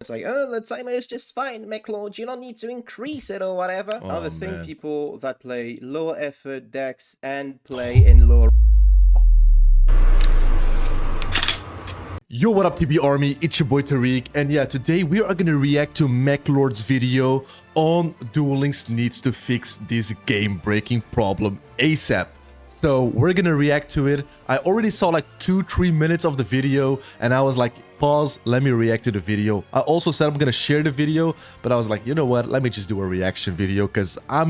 It's like, oh, the timer is just fine, Mekklord. You don't need to increase it or whatever. Are the same people that play lower effort decks and play in lower. Yo, what up TB Army, it's your boy Tariq, and yeah, today we are gonna react to Mekklord's video on Duel Links needs to fix this game-breaking problem ASAP. So we're gonna react to it. I already saw like 2-3 minutes of the video and I was like, pause, let me react to the video. I also said I'm gonna share the video, but I was like, you know what, let me just do a reaction video because I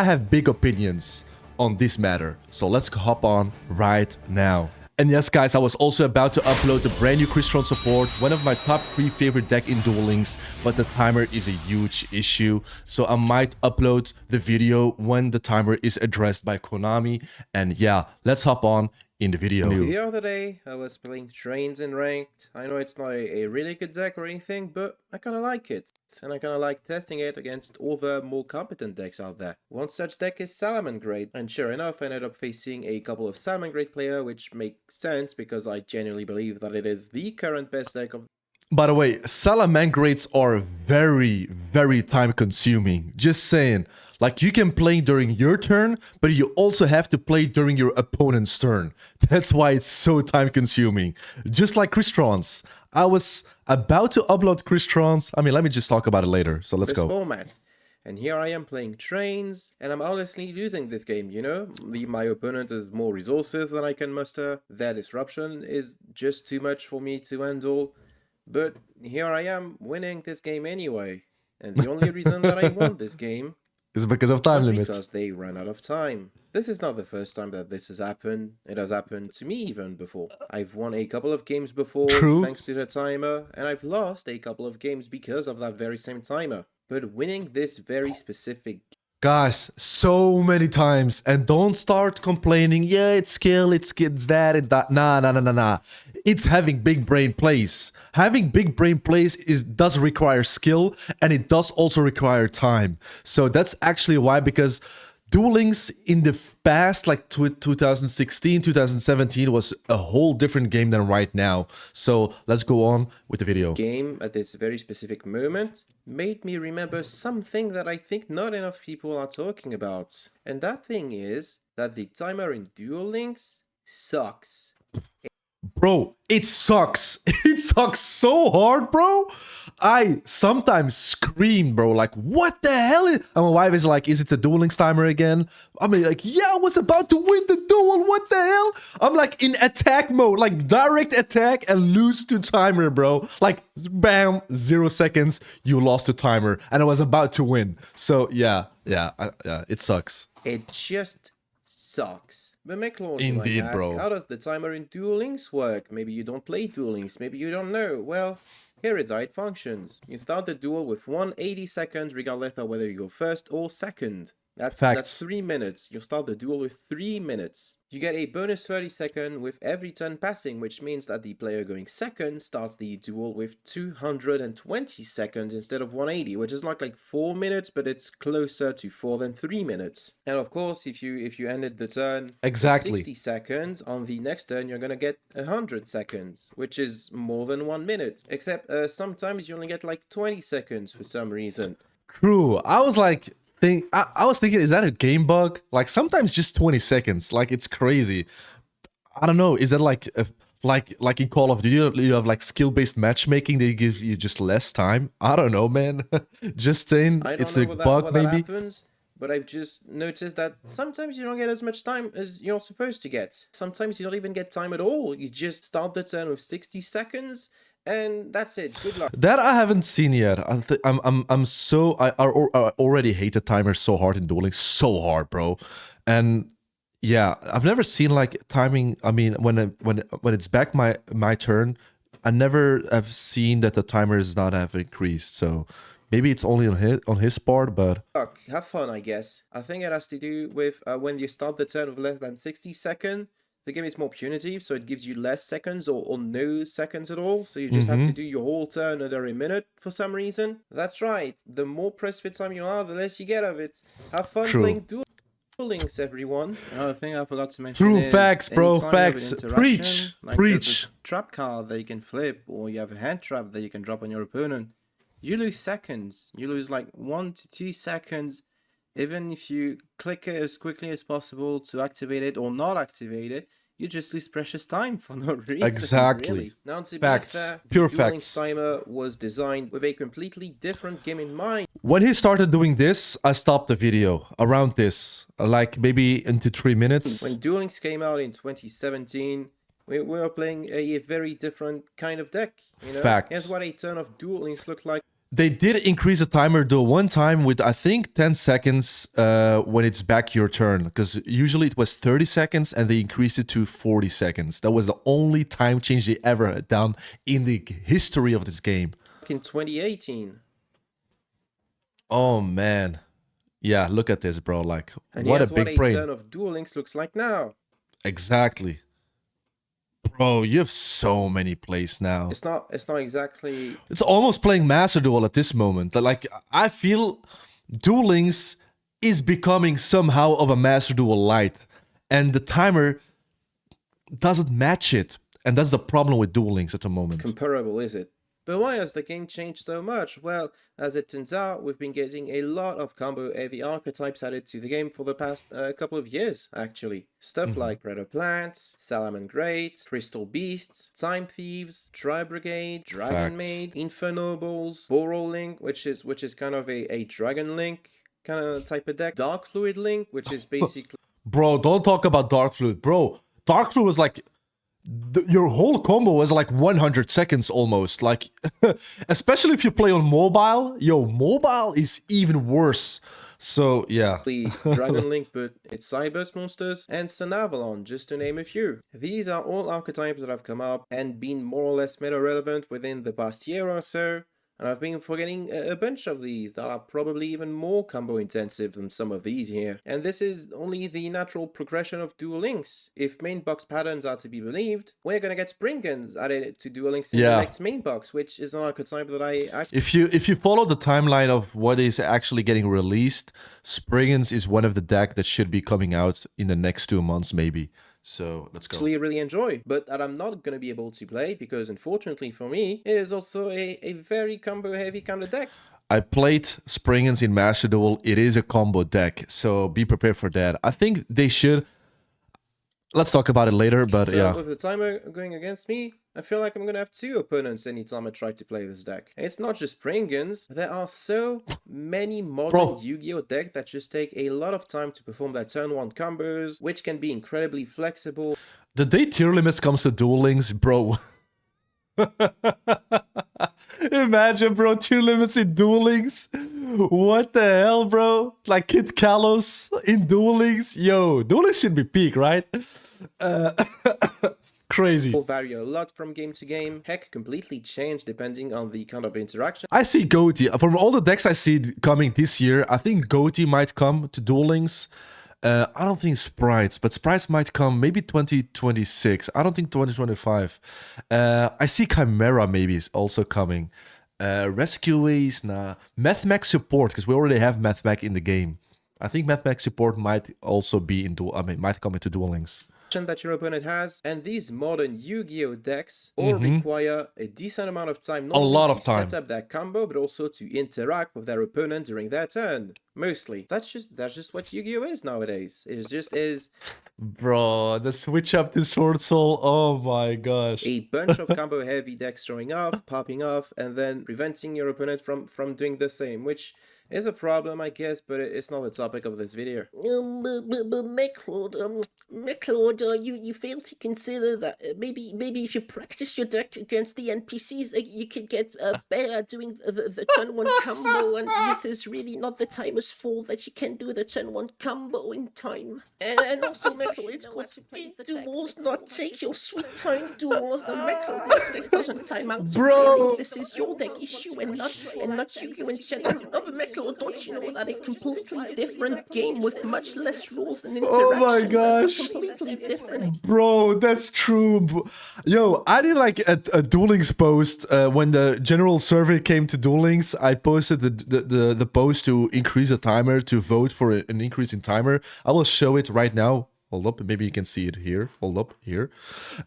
have big opinions on this matter. So let's hop on right now. And yes guys, I was also about to upload the brand new Crystron support, one of my top 3 favorite deck in Duel Links, but the timer is a huge issue. So I might upload the video when the timer is addressed by Konami. And yeah, let's hop on in the video. The other day, I was playing Trains in Ranked. I know it's not a really good deck or anything, but I kinda like it. And I kinda like testing it against all the more competent decks out there. One such deck is Salamangreat, and sure enough, I ended up facing a couple of Salamangreat player, which makes sense because I genuinely believe that it is the current best deck of. By the way, Salamangreats are very, very time consuming. Just saying. Like, you can play during your turn, but you also have to play during your opponent's turn. That's why it's so time consuming. Just like Crystrons. I was about to upload Crystrons. I mean, let me just talk about it later. So let's go. Format. And here I am playing Trains, and I'm honestly losing this game, you know? My opponent has more resources than I can muster. Their disruption is just too much for me to handle. But here I am winning this game anyway. And the only reason that I won this game is because of time limit. Because they ran out of time. This is not the first time that this has happened. It has happened to me even before. I've won a couple of games before thanks to the timer, and I've lost a couple of games because of that very same timer. But winning this very specific... Guys, so many times, and don't start complaining, yeah, it's skill, it's that, it's that. Nah. It's having big brain plays. Having big brain plays does require skill, and it does also require time. So that's actually why, because Duel Links in the past, like 2016, 2017, was a whole different game than right now. So let's go on with the video. Game at this very specific moment made me remember something that I think not enough people are talking about. And that thing is that the timer in Duel Links sucks. Bro, it sucks. It sucks so hard, bro. I sometimes scream, bro, like, what the hell? And my wife is like, is it the Duel Links timer again? I mean, like, yeah, I was about to win the duel. What the hell? I'm like in attack mode, like direct attack and lose to timer, bro. Like, bam, 0 seconds, you lost to timer. And I was about to win. So, yeah, it sucks. It just sucks. But Mekklord, indeed, ask, bro. How does the timer in Duel Links work? Maybe you don't play Duel Links, maybe you don't know. Well, here is how it functions. You start the duel with 180 seconds, regardless of whether you go first or second. That's 3 minutes. You start the duel with 3 minutes. You get a bonus 30 seconds with every turn passing, which means that the player going second starts the duel with 220 seconds instead of 180, which is not like 4 minutes, but it's closer to 4 than 3 minutes. And of course, if you ended the turn exactly 60 seconds, on the next turn you're gonna get 100 seconds, which is more than 1 minute. Except sometimes you only get like 20 seconds for some reason. True. I was like, I was thinking, is that a game bug? Like, sometimes just 20 seconds. Like, it's crazy. I don't know. Is that like in Call of Duty, you have like skill-based matchmaking, they give you just less time? I don't know, man. Just saying, it's a bug maybe. Happens, but I've just noticed that sometimes you don't get as much time as you're supposed to get. Sometimes you don't even get time at all. You just start the turn with 60 seconds. And that's it. Good luck. That I haven't seen yet. I already hate the timer so hard in Duel Links, so hard, bro. And yeah, I've never seen like timing. I mean, when it's back my turn, I never have seen that the timer does not have increased. So maybe it's only on his part, but have fun, I guess. I think it has to do with when you start the turn with less than 60 seconds. The game is more punitive, so it gives you less seconds or no seconds at all. So you just have to do your whole turn under a minute for some reason. That's right. The more pressed for time you are, the less you get of it. Have fun playing Duel. Duel Links, everyone. Another thing I forgot to mention True is facts, bro. anytime you have an Facts. interaction, Preach. like Preach. there's a trap card that you can flip, or you have a hand trap that you can drop on your opponent, you lose seconds. You lose like 1 to 2 seconds, even if you click it as quickly as possible to activate it or not activate it. You just lose precious time for no reason. Exactly. Really. Now, to Facts. be fair, Pure the Duel Links facts. timer was designed with a completely different game in mind. When he started doing this, I stopped the video around this, like maybe into 3 minutes. When Duel Links came out in 2017, we were playing a very different kind of deck. You know? Facts. Here's what a turn of Duel Links looked like. They did increase the timer though one time with I think 10 seconds when it's back your turn, because usually it was 30 seconds and they increased it to 40 seconds. That was the only time change they ever had done in the history of this game. In 2018. Oh man. Yeah, look at this, bro. Like, And what a here's big what a brain. turn of Duel Links looks like now. Exactly. Bro, you have so many plays now. It's not exactly. It's almost playing Master Duel at this moment. Like, I feel Duel Links is becoming somehow of a Master Duel light, and the timer doesn't match it. And that's the problem with Duel Links at the moment. Comparable, is it? But why has the game changed so much? Well, as it turns out, we've been getting a lot of combo-heavy archetypes added to the game for the past couple of years, actually. Stuff like Predator Plants, Salamangreat, Crystal Beasts, Time Thieves, Tri Brigade, Dragon Maid, Inferno Balls, Boral Link, which is kind of a Dragon Link kind of type of deck, Dark Fluid Link, which is basically... Bro, don't talk about Dark Fluid. Bro, Dark Fluid was like... your whole combo was like 100 seconds almost. Like, especially if you play on mobile. Yo, mobile is even worse. So, yeah. Dragon Link, but it's Cyburst monsters, and Sun Avalon, just to name a few. These are all archetypes that have come up and been more or less meta relevant within the past year or so. And I've been forgetting a bunch of these that are probably even more combo intensive than some of these here. And this is only the natural progression of Duel Links. If main box patterns are to be believed, we're gonna get Spring Guns added to Duel Links in the next main box, which is an archetype that I actually... If you follow the timeline of what is actually getting released, Spring Guns is one of the deck that should be coming out in the next 2 months maybe. So let's go. Really enjoy, but that I'm not going to be able to play because unfortunately for me, it is also a very combo heavy kind of deck. I played Spring Guns in Master Duel. It is a combo deck, so be prepared for that. I think they should. Let's talk about it later, but yeah. With the timer going against me, I feel like I'm going to have 2 opponents anytime I try to play this deck. It's not just Spring Guns. There are so many modern Yu-Gi-Oh decks that just take a lot of time to perform their turn 1 combos, which can be incredibly flexible. The day tier limits comes to Duel Links, bro. Imagine, bro, tier limits in Duel Links. What the hell, bro? Like Kid Kalos in Duel Links? Yo, Duel Links should be peak, right? Crazy. Will vary a lot from game to game. Heck, completely change depending on the kind of interaction. I see Goatee. From all the decks I see coming this year, I think Goatee might come to Duel Links. I don't think Sprites, but Sprites might come maybe 2026. I don't think 2025. I see Chimera maybe is also coming. Rescuees, nah. Mathmech support, because we already have Mathmech in the game. I think Mathmech support might also be in might come into Duel Links. That your opponent has, and these modern Yu-Gi-Oh decks all require a decent amount of time, not only to set up their combo, but also to interact with their opponent during their turn. Mostly. That's just what Yu-Gi-Oh is nowadays. It just is. Bro, the switch up to Sword Soul, oh my gosh. A bunch of combo heavy decks showing off, popping off, and then preventing your opponent from doing the same, which is a problem, I guess, but it's not the topic of this video. Mekklord, you fail to consider that maybe if you practice your deck against the NPCs, you could get better doing the turn 1 combo, and this is really not the timer's fault that you can do the turn 1 combo in time. And also, Mekklord, duels not take your sweet time, duels. Mekklord deck doesn't time out. Bro! This is your deck issue and not Yu-Gi-Oh in general. Mekklord, don't you know that a completely different game with much less rules and Oh my interactions gosh. is a completely different. Bro, that's true. Yo, I did like a Duel Links post when the general survey came to Duel Links. I posted the post to increase the timer, to vote for an increase in timer. I will show it right now. Hold up, maybe you can see it here. Hold up, here.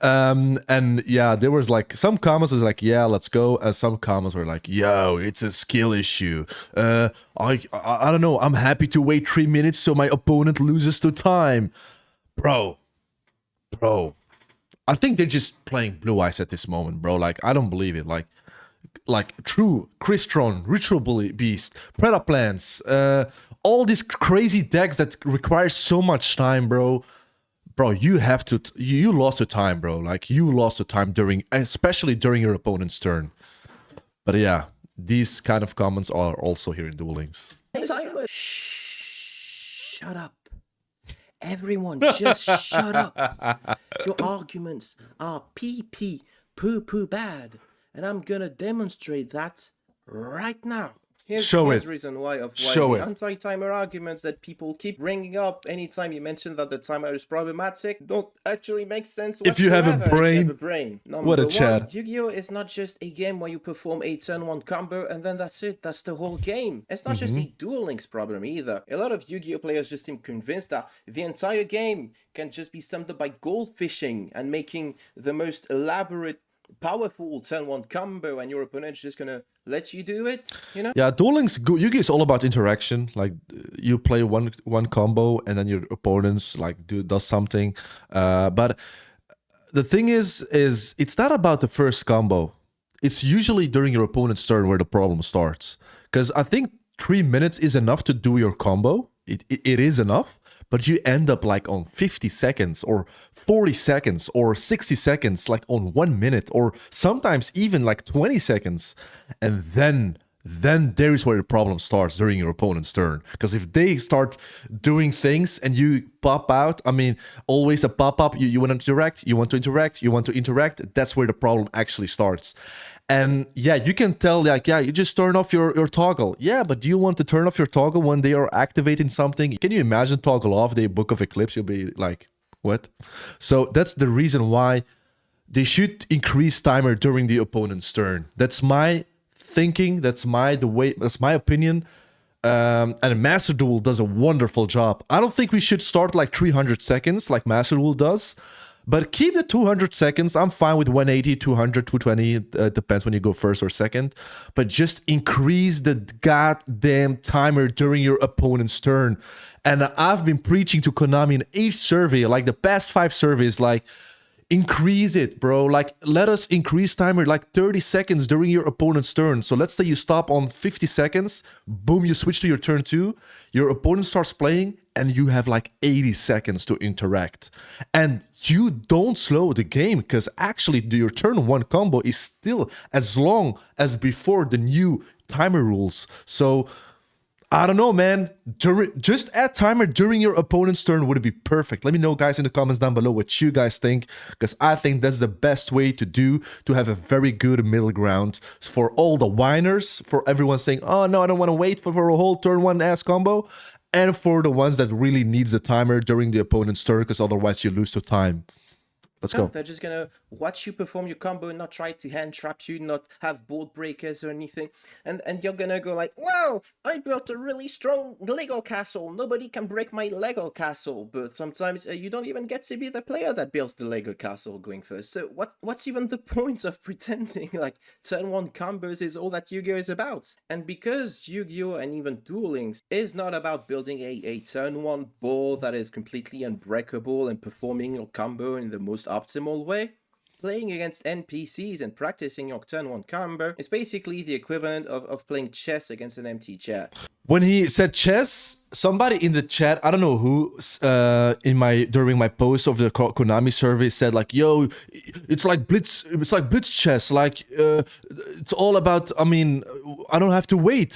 And yeah, there was like some comments was like, yeah, let's go. And some comments were like, yo, it's a skill issue. I don't know. I'm happy to wait 3 minutes so my opponent loses to time. Bro, I think they're just playing Blue Eyes at this moment, bro. Like, I don't believe it. Like True, Crystron, Ritual Beast, Predaplans, all these crazy decks that require so much time, bro. Bro, you have to, you lost the time, bro. Like, you lost the time during, especially during your opponent's turn. But yeah, these kind of comments are also here in Duel Links. Shut up. Everyone, just shut up. Your arguments are pee-pee, poo-poo bad. And I'm gonna demonstrate that right now. Here's the reason why the anti-timer arguments that people keep bringing up anytime you mention that the timer is problematic don't actually make sense whatsoever. If you have a brain, what a chat. Yu-Gi-Oh is not just a game where you perform a turn 1 combo and then that's it, that's the whole game. It's not just a Duel Links problem either. A lot of Yu-Gi-Oh players just seem convinced that the entire game can just be summed up by goldfishing and making the most elaborate, powerful turn 1 combo, and your opponent's just gonna let you do it, you know? Yeah, Duel Links, Yu-Gi is all about interaction. Like, you play one combo and then your opponent's like does something. But the thing is it's not about the first combo. It's usually during your opponent's turn where the problem starts. Because I think 3 minutes is enough to do your combo. It is enough. But you end up like on 50 seconds or 40 seconds or 60 seconds, like on 1 minute, or sometimes even like 20 seconds. And then there is where the problem starts during your opponent's turn. Because if they start doing things and you pop out, I mean, always a pop-up, you want to interact, you want to interact, you want to interact, that's where the problem actually starts. And yeah, you can tell, like, yeah, you just turn off your toggle. Yeah, but do you want to turn off your toggle when they are activating something? Can you imagine toggle off the Book of Eclipse? You'll be like, what? So that's the reason why they should increase timer during the opponent's turn. That's my thinking. That's my opinion. And Master Duel does a wonderful job. I don't think we should start like 300 seconds like Master Duel does. But keep the 200 seconds. I'm fine with 180, 200, 220. It depends when you go first or second. But just increase the goddamn timer during your opponent's turn. And I've been preaching to Konami in each survey, like the past 5 surveys, like, increase it, bro. Like, let us increase timer like 30 seconds during your opponent's turn. So let's say you stop on 50 seconds. Boom, you switch to your turn 2. Your opponent starts playing and you have like 80 seconds to interact. And you don't slow the game because actually your turn 1 combo is still as long as before the new timer rules. So I don't know, man. Just add timer during your opponent's turn would be perfect. Let me know, guys, in the comments down below what you guys think, because I think that's the best way to have a very good middle ground for all the whiners, for everyone saying, oh, no, I don't want to wait for a whole turn 1 ass combo, and for the ones that really needs the timer during the opponent's turn, because otherwise you lose to time. Let's go. They're just gonna watch you perform your combo, not try to hand trap you, not have board breakers or anything. And you're gonna go like, wow, I built a really strong Lego castle. Nobody can break my Lego castle. But sometimes you don't even get to be the player that builds the Lego castle going first. So what's even the point of pretending like turn 1 combos is all that Yu-Gi-Oh is about? And because Yu-Gi-Oh and even Duel Links is not about building a turn 1 board that is completely unbreakable and performing your combo in the most optimal way, playing against NPCs and practicing your turn 1 combo is basically the equivalent of playing chess against an empty chair. When he said chess, somebody in the chat, I don't know who, during my post of the Konami survey said like, yo, it's like blitz chess, like it's all about, I mean, I don't have to wait,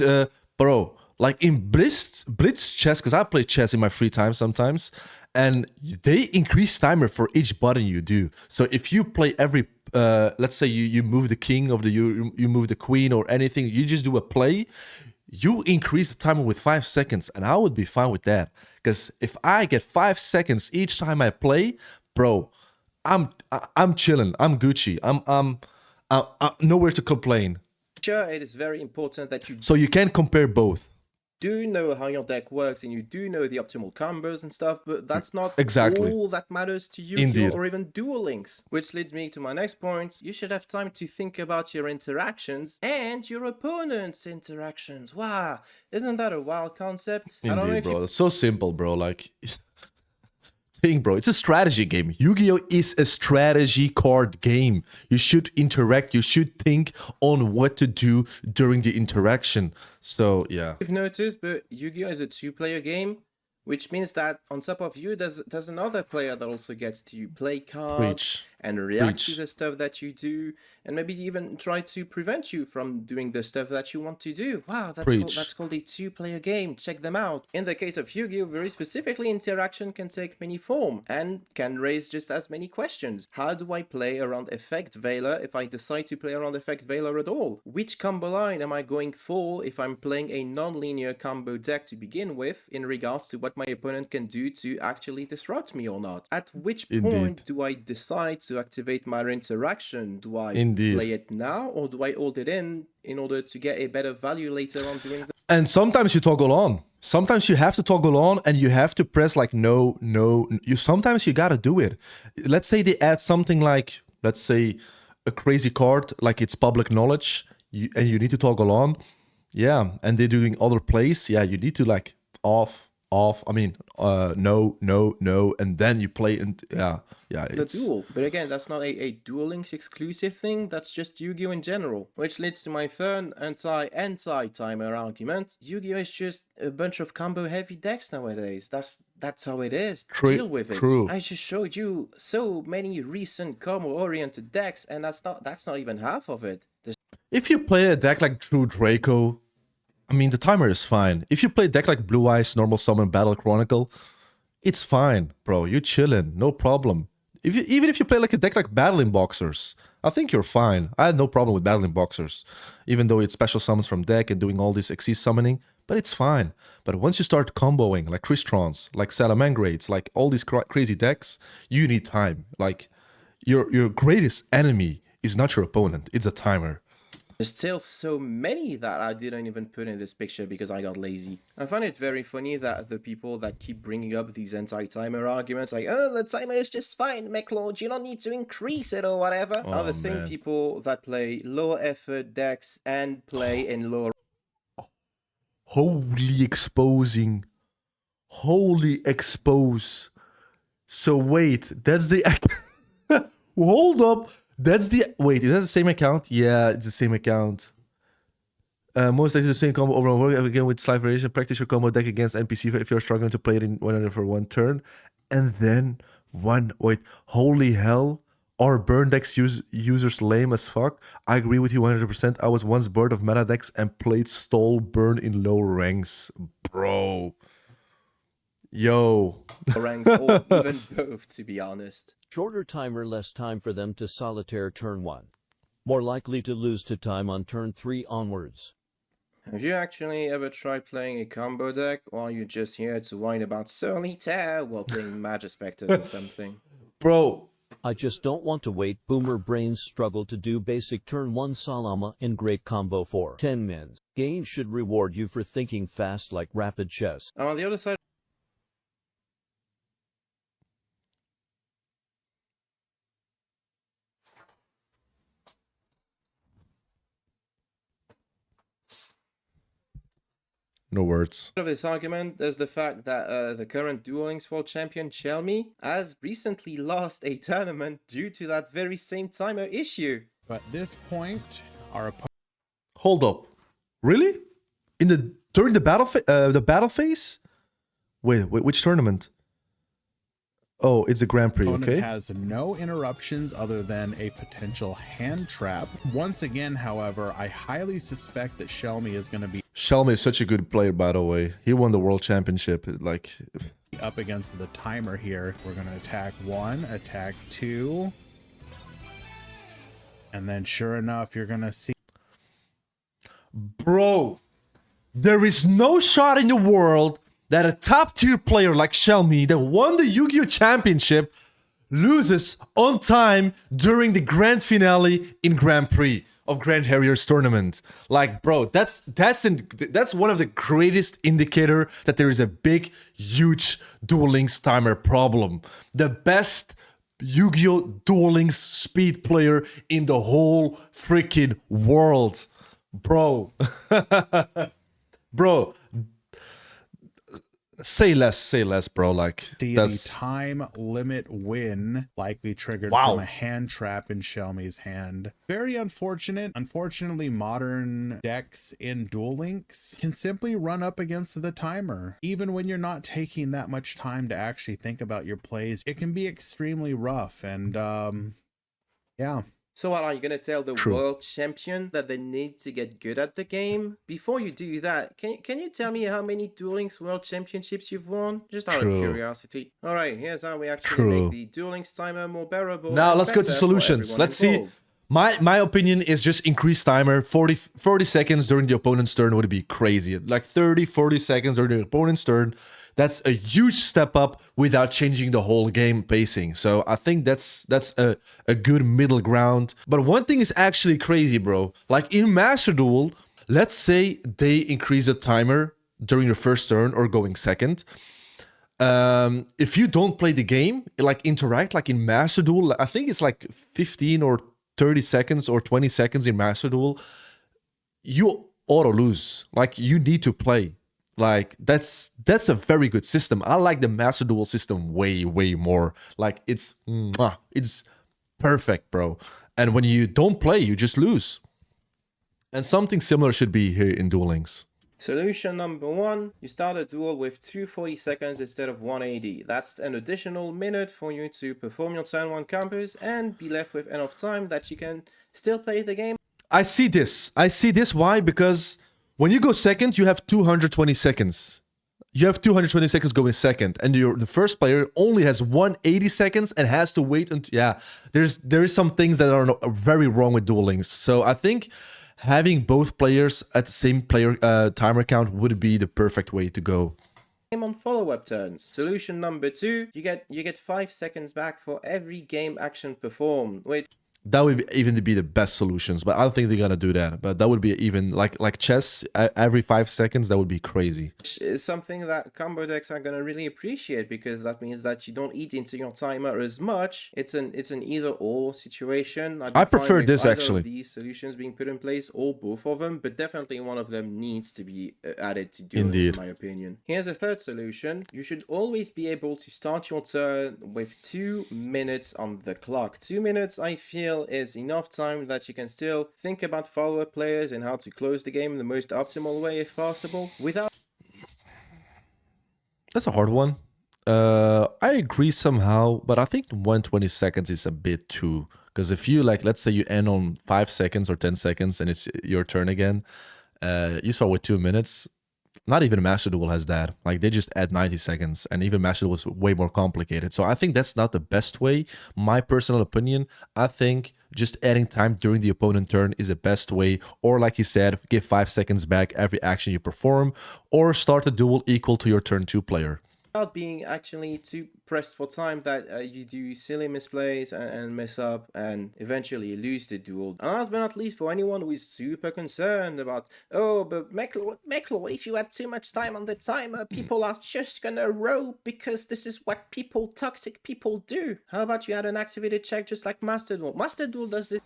bro. Like in Blitz chess, because I play chess in my free time sometimes, and they increase timer for each button you do. So if you play every, let's say you move the king of the, you move the queen or anything, you just do a play, you increase the timer with 5 seconds, and I would be fine with that. Because if I get 5 seconds each time I play, bro, I'm chilling. I'm Gucci. I'm nowhere to complain. Sure, it is very important that you So you can compare both. do know how your deck works and you do know the optimal combos and stuff, but that's not Exactly. all that matters to Yu-Gi-Oh! Indeed. Or even Duel Links. Which leads me to my next point. You should have time to think about your interactions and your opponent's interactions. Wow, isn't that a wild concept? I don't know Indeed, if bro. It's so simple, bro. Like, thing, bro. It's a strategy game. Yu-Gi-Oh is a strategy card game. You should interact. You should think on what to do during the interaction. So yeah. you've noticed, but Yu-Gi-Oh! Is a two-player game, which means that on top of you, there's another player that also gets to play cards Preach. and react Preach. to the stuff that you do, and maybe even try to prevent you from doing the stuff that you want to do. Wow, that's called a two-player game. Check them out. In the case of Yu-Gi-Oh! Very specifically, interaction can take many forms and can raise just as many questions. How do I play around Effect Veiler if I decide to play around Effect Veiler at all? Which combo line am I going for if I'm playing a non-linear combo deck to begin with in regards to what my opponent can do to actually disrupt me or not? At which point do I decide to activate my interaction? Do I play it now, or do I hold it in order to get a better value later on doing the... And sometimes you toggle on. Sometimes you have to toggle on and you have to press like no. Sometimes you gotta do it. Let's say they add something like, let's say, a crazy card, like it's public knowledge, and you need to toggle on. Yeah, and they're doing other plays. Yeah, you need to like off. I mean, no, and then you play and yeah. The duel. But again, that's not a Duel Links exclusive thing, that's just Yu-Gi-Oh! In general. Which leads to my third anti-timer argument. Yu-Gi-Oh! Is just a bunch of combo heavy decks nowadays. That's how it is. Deal with it. True. I just showed you so many recent combo-oriented decks, and that's not even half of it. If you play a deck like True Draco, I mean, the timer is fine. If you play a deck like Blue Eyes, Normal Summon, Battle Chronicle, it's fine, bro. You're chilling, no problem. Even if you play like a deck like Battling Boxers, I think you're fine. I had no problem with Battling Boxers, even though it's special summons from deck and doing all this Xyz summoning, but it's fine. But once you start comboing like Cristrons, like Salamangrades, like all these crazy decks, you need time. Like, your greatest enemy is not your opponent, it's a timer. There's still so many that I didn't even put in this picture because I got lazy. I find it very funny that the people that keep bringing up these anti-timer arguments, like, oh, the timer is just fine, Mekklord, you don't need to increase it or whatever, are the same people that play lower effort decks and play in lower... Holy exposing. Holy expose. So wait, that's the... Hold up. That's the... Wait, is that the same account? Yeah, it's the same account. Most likely the same combo over and over again with slight variation. Practice your combo deck against NPC if you're struggling to play it in one for one turn. And then wait, holy hell. Are burn decks users lame as fuck? I agree with you 100%. I was once bored of meta decks and played stall burn in lower ranks. Bro. Yo. ranks or even both, to be honest. Shorter timer, less time for them to solitaire turn 1. More likely to lose to time on turn 3 onwards. Have you actually ever tried playing a combo deck, or are you just here to whine about solitaire while playing Magic Spectres or something? Bro. I just don't want to wait. Boomer brains struggle to do basic turn 1 Salama in great combo for 10 mins. Game should reward you for thinking fast like rapid chess. On the other side... No words. of this argument, there's the fact that the current Duel Links World Champion, Chelmy, has recently lost a tournament due to that very same timer issue. But at this point, our opponent... Hold up. Really? During the battle phase? Wait, which tournament? Oh, it's a Grand Prix, okay? has no interruptions other than a potential hand trap. Once again, however, I highly suspect that Shelmy is going to be Shelmy is such a good player, by the way. He won the World Championship. Like, up against the timer here. We're going to attack 1, attack 2. And then sure enough, you're going to see... bro, There is no shot in the world that a top tier player like Xiaomi that won the Yu-Gi-Oh! Championship loses on time during the grand finale in Grand Prix of Grand Harrier's tournament. Like, bro, that's one of the greatest indicator that there is a big, huge Duel Links timer problem. The best Yu-Gi-Oh! Duel Links speed player in the whole freaking world. Bro. Bro. Say less, bro. Like, See that's the time limit win likely triggered Wow. from a hand trap in Xiaomi's hand. Very unfortunate. Unfortunately, modern decks in Duel Links can simply run up against the timer. Even when you're not taking that much time to actually think about your plays, it can be extremely rough. And yeah. So what, are you gonna tell the True. world champion that they need to get good at the game? Before you do that, can you tell me how many Duel Links World Championships you've won? Just out True. of curiosity. Alright, here's how we actually True. make the Duel Links timer more bearable. Now and let's go to better for solutions. everyone Let's see. involved. My opinion is just increase timer. 40 seconds during the opponent's turn would be crazy. Like 30-40 seconds during the opponent's turn. That's a huge step up without changing the whole game pacing. So I think that's a good middle ground. But one thing is actually crazy, bro. Like in Master Duel, let's say they increase the timer during your first turn or going second. If you don't play the game, like interact, like in Master Duel, I think it's like 15 or 30 seconds or 20 seconds in Master Duel, you auto lose. Like you need to play. Like that's a very good system. I like the Master Duel system way more. Like it's perfect, bro. And when you don't play, you just lose. And something similar should be here in Duel Links. Solution number 1, you start a duel with 240 seconds instead of 180. That's an additional minute for you to perform your turn 1 combos and be left with enough time that you can still play the game. I see this. Why? Because when you go second, you have 220 seconds. You have 220 seconds going second, and the first player only has 180 seconds and has to wait until... Yeah, there is some things that are very wrong with Duel Links. So I think having both players at the same player timer count would be the perfect way to go. On follow-up turns. Solution number 2, you get 5 seconds back for every game action performed, which That would even be the best solutions, but I don't think they're gonna do that. But that would be even like chess every 5 seconds. That would be crazy. is something that combo decks are gonna really appreciate, because that means that you don't eat into your timer as much. It's an either-or situation. I prefer fine with this, either actually. of these solutions being put in place, or both of them, but definitely one of them needs to be added to Duel Links, Indeed. in my opinion. Here's a third solution. You should always be able to start your turn with 2 minutes on the clock. 2 minutes, I feel, is enough time that you can still think about follow-up players and how to close the game in the most optimal way if possible, without... That's a hard one. I agree somehow, but I think 120 seconds is a bit too. Because if you, like, let's say you end on 5 seconds or 10 seconds and it's your turn again, you start with 2 minutes. Not even Master Duel has that. Like, they just add 90 seconds, and even Master Duel is way more complicated. So I think that's not the best way. My personal opinion, I think just adding time during the opponent turn is the best way. Or like he said, give 5 seconds back every action you perform, or start a duel equal to your turn 2 player. Without being actually too pressed for time that you do silly misplays and mess up and eventually lose the duel. And last but not least, for anyone who is super concerned about, oh, but Mekklord, if you had too much time on the timer, people are just gonna rogue because this is what toxic people do. how about you add an activated check just like Master Duel? Master Duel does this.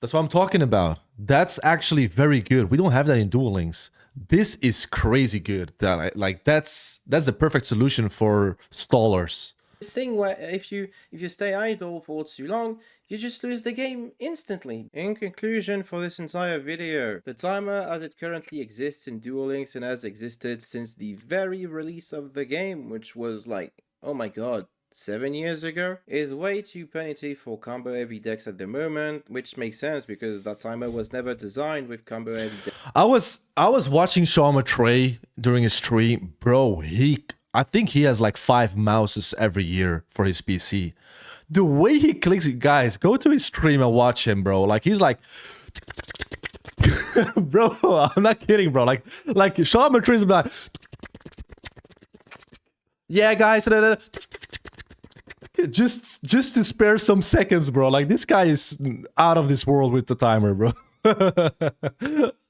That's what I'm talking about. That's actually very good. We don't have that in Duel Links. This is crazy good. That's the perfect solution for stallers. Thing where if you stay idle for too long, you just lose the game instantly. In conclusion for this entire video, the timer as it currently exists in Duel Links and has existed since the very release of the game, which was like, oh my god, 7 years ago, is way too punitive for combo heavy decks at the moment, which makes sense because that timer was never designed with combo heavy decks. I was watching Shawn Trey during his stream, bro. I think he has like 5 mouses every year for his PC. The way he clicks, guys, go to his stream and watch him, bro. Like he's like Bro, I'm not kidding, bro. Like Shaman Trees, like, yeah, guys, just to spare some seconds, bro. Like, this guy is out of this world with the timer, bro.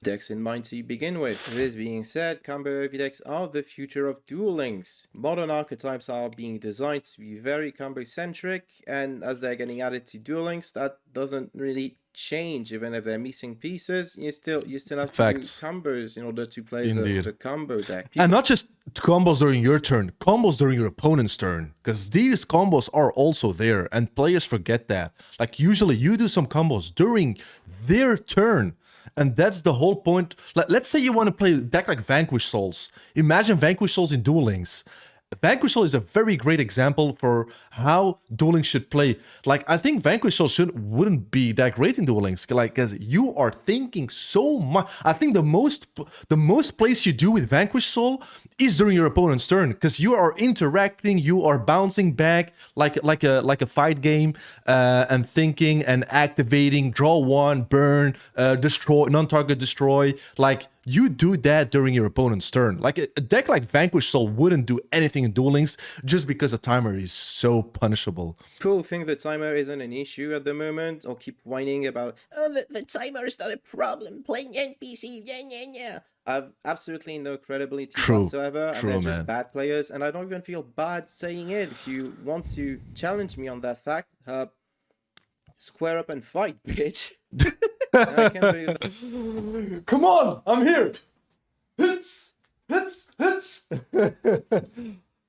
decks in mind to begin with. This being said, combo heavy decks are the future of Duel Links. Modern archetypes are being designed to be very combo centric, and as they're getting added to Duel Links, that doesn't really change. Even if they're missing pieces, you still have to Facts. do combos in order to play Indeed. the combo deck. And not just combos during your turn, combos during your opponent's turn. Because these combos are also there, and players forget that. Like, usually you do some combos during their turn. And that's the whole point. Let's say you want to play a deck like Vanquish Souls. Imagine Vanquish Souls in Duel Links. Vanquish Soul is a very great example for how Duel Links should play. Like, I think Vanquish Soul wouldn't be that great in Duel Links, like, because you are thinking so much. I think the most plays you do with Vanquish Soul is during your opponent's turn, because you are interacting, you are bouncing back like a fight game, and thinking and activating, draw one, burn, destroy, non-target destroy, like. You do that during your opponent's turn. Like, a deck like Vanquish Soul wouldn't do anything in Duel Links just because the timer is so punishable. People think the timer isn't an issue at the moment, or keep whining about, Oh, the timer is not a problem. Playing NPC, yeah. I've absolutely no credibility True. whatsoever, True, and they're man. just bad players, and I don't even feel bad saying it. If you want to challenge me on that fact, square up and fight, bitch. I can't believe that. Come on, I'm here. Hits.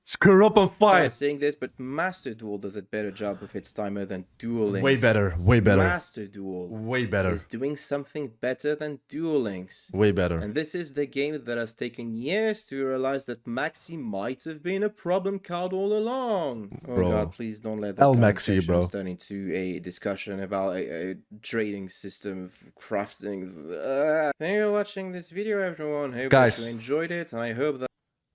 Screw up and I'm fight. saying this, but Master Duel does a better job with its timer than Duel Links. Way better. Master Duel Way better. is doing something better than Duel Links. Way better. And this is the game that has taken years to realize that Maxi might have been a problem card all along. Oh Bro. god, please don't let the El comment Maxi, sections bro. turn into a discussion about a trading system of crafting. Thank you for watching this video, everyone. Hope Guys. that you enjoyed it, and I hope that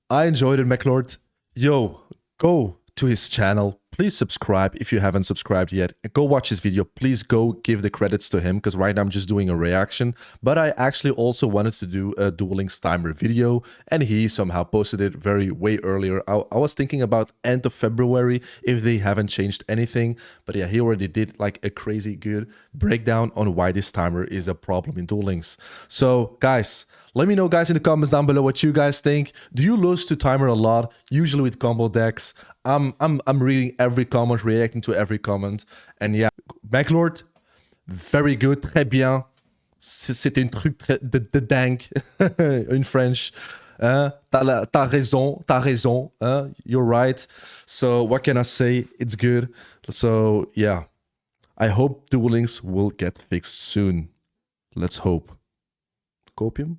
I enjoyed it, Mekklord. Yo, go to his channel. Please subscribe if you haven't subscribed yet. Go watch his video. Please go give the credits to him, because right now I'm just doing a reaction. But I actually also wanted to do a Duel Links timer video, and he somehow posted it way earlier. I was thinking about end of February if they haven't changed anything. But yeah, he already did like a crazy good breakdown on why this timer is a problem in Duel Links. So guys, let me know, guys, in the comments down below what you guys think. Do you lose to timer a lot, usually with combo decks? I'm reading every comment, reacting to every comment. And yeah, Mekklord, very good, très bien. C'était un truc de dingue, in French. T'as raison, you're right. So what can I say? It's good. So yeah, I hope Duel Links will get fixed soon. Let's hope. Copium?